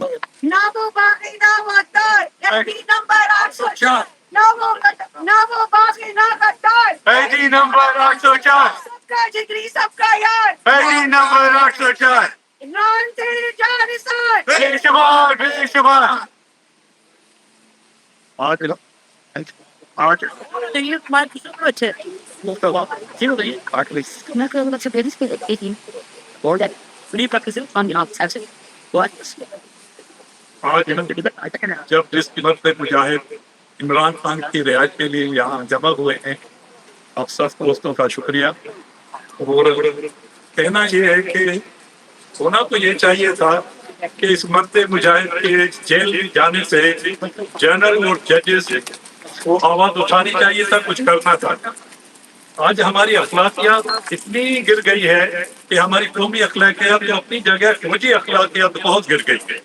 نامو باقی نہ غدار ایڈی نمبر 804 نامو باقی نہ غدار ایڈی نمبر 804 سب کا جگری سب کا یار ایڈی نمبر 804 عمران تیری جانسار بے شمار بے شمار جب جس قدرت مجاہد عمران خان کی رہائش کے لیے یہاں جمع ہوئے ہیں، آپ سب دوستوں کا شکریہ. اور کہنا یہ ہے کہ ہونا تو یہ چاہیے تھا کہ اس مرد مجاہد کے جیل جانے سے جنرل اور ججز کو آواز اٹھانی چاہیے تھا، کچھ کرنا تھا. آج ہماری اخلاقیات اتنی گر گئی ہے کہ ہماری قومی اخلاقیات جو اپنی جگہ فوجی اخلاقیات بہت گر گئی ہے،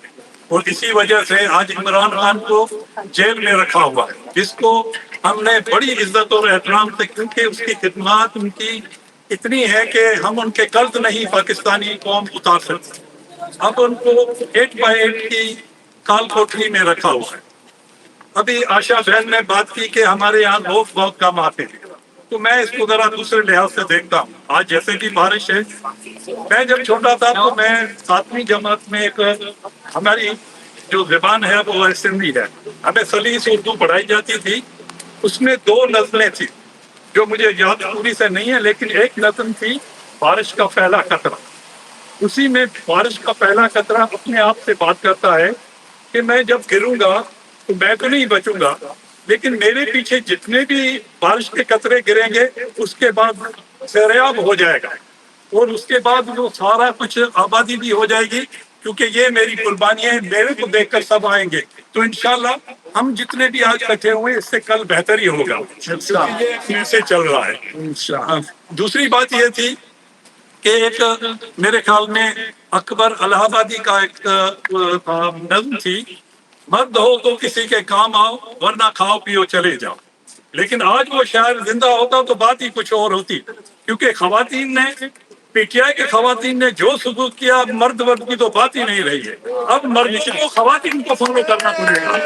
اور اسی وجہ سے آج عمران خان کو جیل میں رکھا ہوا ہے، جس کو ہم نے بڑی عزت اور احترام سے، کیونکہ اس کی خدمات ان کی اتنی ہے کہ ہم ان کے قرض نہیں پاکستانی قوم اتار سکتے. اب ان کو 8x8 کی کال کوٹری میں رکھا ہوا ہے. ابھی آشا بہن نے بات کی کہ ہمارے یہاں لوگ بہت کم آتے ہیں، تو میں اس کو ذرا دوسرے لحاظ سے دیکھتا ہوں. آج جیسے کہ بارش ہے، میں جب چھوٹا تھا تو میں 7ویں جماعت میں ایک ہماری جو زبان ہے وہ سندھی ہے، ہمیں سلیس اردو پڑھائی جاتی تھی. اس میں 2 نظمیں تھی جو مجھے یاد پوری سے نہیں ہے، لیکن ایک نظم تھی بارش کا پہلا قطرہ. اسی میں بارش کا پہلا قطرہ اپنے آپ سے بات کرتا ہے کہ میں جب گروں گا تو میں تو نہیں بچوں گا، لیکن میرے پیچھے جتنے بھی بارش کے قطرے گریں گے اس کے بعد سیلاب ہو جائے گا، اور اس کے بعد وہ سارا کچھ آبادی بھی ہو جائے گی، کیونکہ یہ میری قربانی ہے. میرے کو دیکھ کر سب آئیں گے، تو انشاءاللہ ہم جتنے بھی آج کٹھے ہوئے اس سے کل بہتر ہی ہوگا. یہ سے چل رہا ہے. دوسری بات یہ تھی کہ ایک میرے خیال میں اکبر الہ آبادی کا ایک نظم تھی، مرد ہو تو کسی کے کام آؤ ورنہ کھاؤ پیو چلے جاؤ. لیکن آج وہ شاعر زندہ ہوتا تو بات ہی کچھ اور ہوتی، کیونکہ خواتین نے پی ٹی آئی کے خواتین نے جو سلوک کیا، اب مرد ورد کی تو بات ہی نہیں رہی ہے. اب مرد کو خواتین کو فالو کرنا پڑے گا،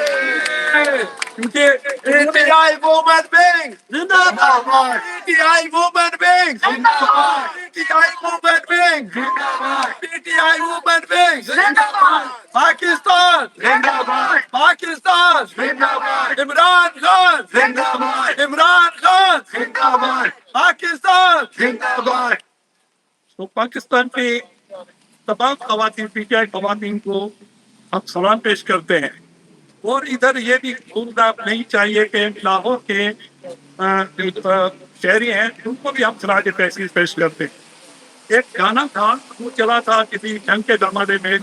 کیونکہ PTI woman being زندہ باد، PTI woman being زندہ باد، PTI woman being زندہ باد، PTI woman being زندہ باد. پاکستان زندہ باد، پاکستان زندہ باد، عمران خان زندہ باد، عمران خان زندہ باد، پاکستان زندہ باد. تو پاکستان کے تمام خواتین، پی ٹی آئی خواتین کو ہم سلام پیش کرتے ہیں. اور ادھر یہ بھی بھولنا نہیں چاہیے کہ لاہور کے شہری ہیں، ان کو بھی ہم خراج تحسین پیش کرتے ہیں. ایک گانا تھا وہ چلا تھا کسی جنگ کے زمانے میں،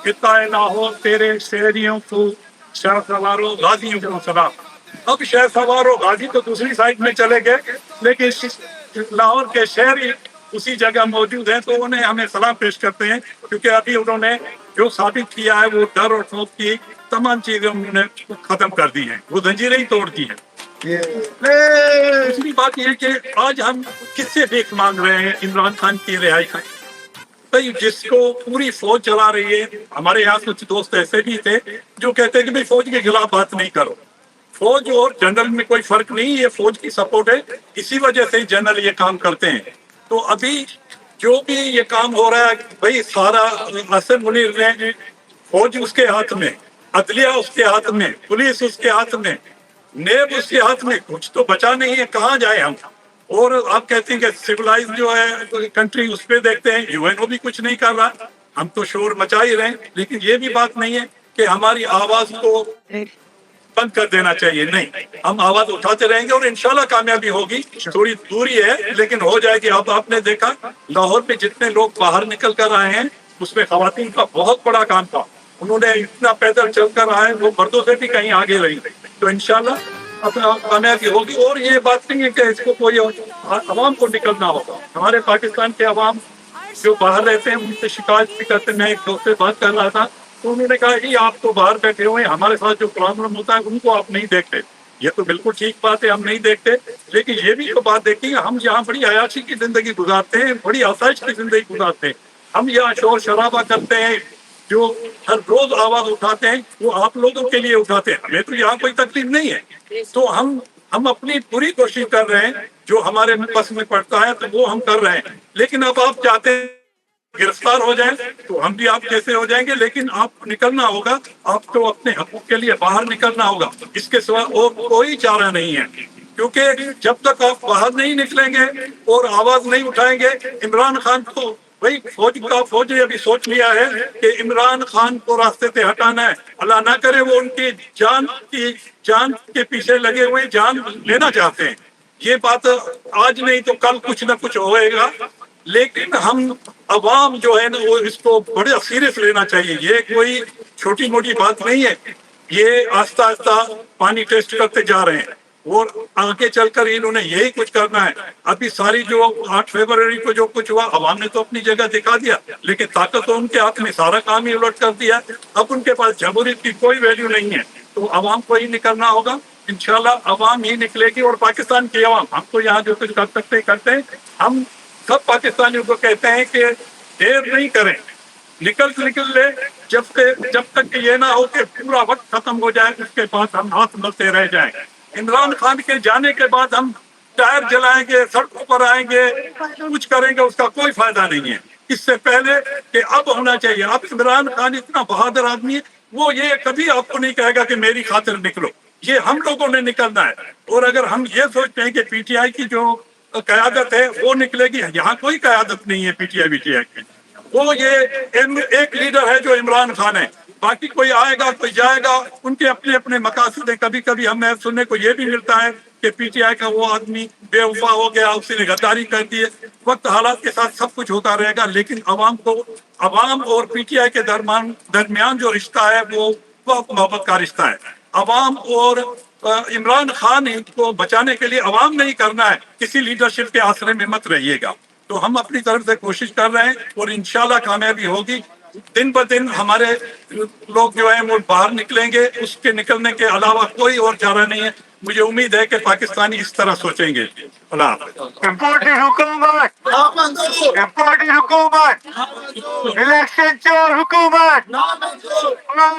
خطہ لاہور تیرے شہریوں کو شہر سواروں غازیوں کو سلام. اب شہر سواروں غازی تو دوسری سائڈ میں چلے گئے، لیکن لاہور کے شہری اسی جگہ موجود ہیں، تو انہیں ہمیں سلام پیش کرتے ہیں، کیونکہ ابھی انہوں نے جو ثابت کیا ہے وہ ڈر اور خوف کی تمام چیزیں انہوں نے ختم کر دی ہیں، وہ زنجیریں ہی توڑ دی ہیں. دوسری بات یہ کہ آج ہم کس سے بھیک مانگ رہے ہیں عمران خان کی رہائی کا؟ بھائی جس کو پوری فوج چلا رہی ہے، ہمارے یہاں کچھ دوست ایسے بھی تھے جو کہتے ہیں کہ بھائی فوج کے خلاف بات نہیں کرو. فوج اور جنرل میں کوئی فرق نہیں، یہ فوج کی سپورٹ ہے، اسی وجہ سے جنرل یہ کام کرتے ہیں. تو ابھی جو بھی یہ کام ہو رہا ہے بھائی، سارا آصف منیر نے، فوج اس کے ہاتھ میں، عدلیہ اس کے ہاتھ میں، پولیس اس کے ہاتھ میں، نیب اس کے ہاتھ میں، کچھ تو بچا نہیں ہے، کہاں جائیں ہم؟ اور آپ کہتے ہیں کہ سویلائز جو ہے کنٹری، اس پہ دیکھتے ہیں یو این او بھی کچھ نہیں کر رہا. ہم تو شور مچا ہی رہے ہیں، لیکن یہ بھی بات نہیں ہے کہ ہماری آواز کو بند کر دینا چاہیے. نہیں، ہم آواز اٹھاتے رہیں گے اور انشاءاللہ کامیابی ہوگی. تھوڑی دوری ہے لیکن ہو جائے گی. اب آپ نے دیکھا لاہور میں جتنے لوگ باہر نکل کر آئے ہیں، اس میں خواتین کا بہت بڑا کام تھا. انہوں نے اتنا پیدل چل کر آئے، وہ مردوں سے بھی کہیں آگے رہی. تو انشاءاللہ اب کامیابی ہوگی. اور یہ بات نہیں ہے کہ اس کو کوئی عوام کو نکلنا ہوگا. ہمارے پاکستان کے عوام جو باہر رہتے ہیں ان سے شکایت بھی کرتے. میں ایک دوست سے بات کر رہا تھا تو انہوں نے کہا کہ آپ تو باہر بیٹھے ہوئے ہیں، ہمارے ساتھ جو پرابلم ہوتا ہے ان کو آپ نہیں دیکھتے. یہ تو بالکل ٹھیک بات ہے، ہم نہیں دیکھتے، لیکن یہ بھی تو بات دیکھیں ہم یہاں بڑی عیاشی کی زندگی گزارتے ہیں، بڑی آسائش کی زندگی گزارتے ہیں. ہم یہاں شور شرابہ کرتے ہیں، جو ہر روز آواز اٹھاتے ہیں وہ آپ لوگوں کے لیے اٹھاتے ہیں. ہمیں تو یہاں کوئی تکلیف نہیں ہے. تو ہم اپنی پوری کوشش کر رہے ہیں جو ہمارے بس میں پڑتا ہے تو وہ ہم کر رہے ہیں. لیکن اب آپ چاہتے ہیں گرفتار ہو جائیں تو ہم بھی آپ جیسے ہو جائیں گے. لیکن آپ کو نکلنا ہوگا, آپ کو اپنے حقوق کے لیے باہر نکلنا ہوگا. اس کے سوا اور کوئی چارہ نہیں ہے, کیونکہ جب تک آپ باہر نہیں نکلیں گے اور آواز نہیں اٹھائیں گے. عمران خان کو بھائی فوج نے ابھی سوچ لیا ہے کہ عمران خان کو راستے سے ہٹانا ہے. اللہ نہ کرے وہ ان کی جان کے پیچھے لگے ہوئے جان لینا چاہتے ہیں. یہ بات آج نہیں تو کل کچھ نہ کچھ ہوئے گا. لیکن ہم عوام جو ہے نا وہ اس کو بڑے سیریس لینا چاہیے. یہ کوئی چھوٹی موٹی بات نہیں ہے. یہ آہستہ آہستہ پانی ٹیسٹ کرتے جا رہے ہیں اور آگے چل کر انہوں نے یہی کچھ کرنا ہے. ابھی ساری جو 8 فروری کو جو کچھ ہوا عوام نے تو اپنی جگہ دکھا دیا, لیکن طاقت تو ان کے ہاتھ میں سارا کام ہی الٹ کر دیا. اب ان کے پاس جمہوریت کی کوئی ویلیو نہیں ہے. تو عوام کو ہی نکلنا ہوگا. انشاءاللہ عوام ہی نکلے گی. اور پاکستان کی عوام, ہم تو یہاں جو کچھ کر سکتے کرتے ہیں. ہم سب پاکستانیوں کو کہتے ہیں کہ دیر نہیں کریں, نکل لے. جب تک کہ یہ نہ ہو کہ پورا وقت ختم ہو جائے اس کے بعد ہم ہاتھ ملتے رہ جائیں. عمران خان کے جانے کے بعد ہم ٹائر جلائیں گے, سڑکوں پر آئیں گے, کچھ کریں گے, اس کا کوئی فائدہ نہیں ہے. اس سے پہلے کہ اب ہونا چاہیے. اب عمران خان اتنا بہادر آدمی ہے, وہ یہ کبھی آپ کو نہیں کہے گا کہ میری خاطر نکلو. یہ ہم لوگوں نے نکلنا ہے. اور اگر ہم یہ سوچتے ہیں کہ پی ٹی آئی کی جو قیادت ہے وہ نکلے گی, یہاں کوئی قیادت نہیں ہے پی ٹی آئی کی. وہ یہ ایک لیڈر ہے جو عمران خان ہے. باقی کوئی آئے گا کوئی جائے گا, ان کے اپنے اپنے مقاصد ہیں. کبھی کبھی ہمیں سننے کو یہ بھی ملتا ہے کہ پی ٹی آئی کا وہ آدمی بے وفا ہو گیا, اس نے غداری کر دی. وقت حالات کے ساتھ سب کچھ ہوتا رہے گا. لیکن عوام اور پی ٹی آئی کے درمیان جو رشتہ ہے وہ محبت کا رشتہ ہے. عوام اور عمران خان کو بچانے کے لیے عوام نہیں کرنا ہے. کسی لیڈرشپ کے آسرے میں مت رہیے گا. تو ہم اپنی طرف سے کوشش کر رہے ہیں اور انشاءاللہ کامیابی ہوگی. دن بہ دن ہمارے لوگ جو ہیں وہ باہر نکلیں گے. اس کے نکلنے کے علاوہ کوئی اور چارہ نہیں ہے. مجھے امید ہے کہ پاکستانی اس طرح سوچیں گے. اللہ حافظ. امپورٹی حکومت, امپورٹی حکومت, الیکشن چور حکومت.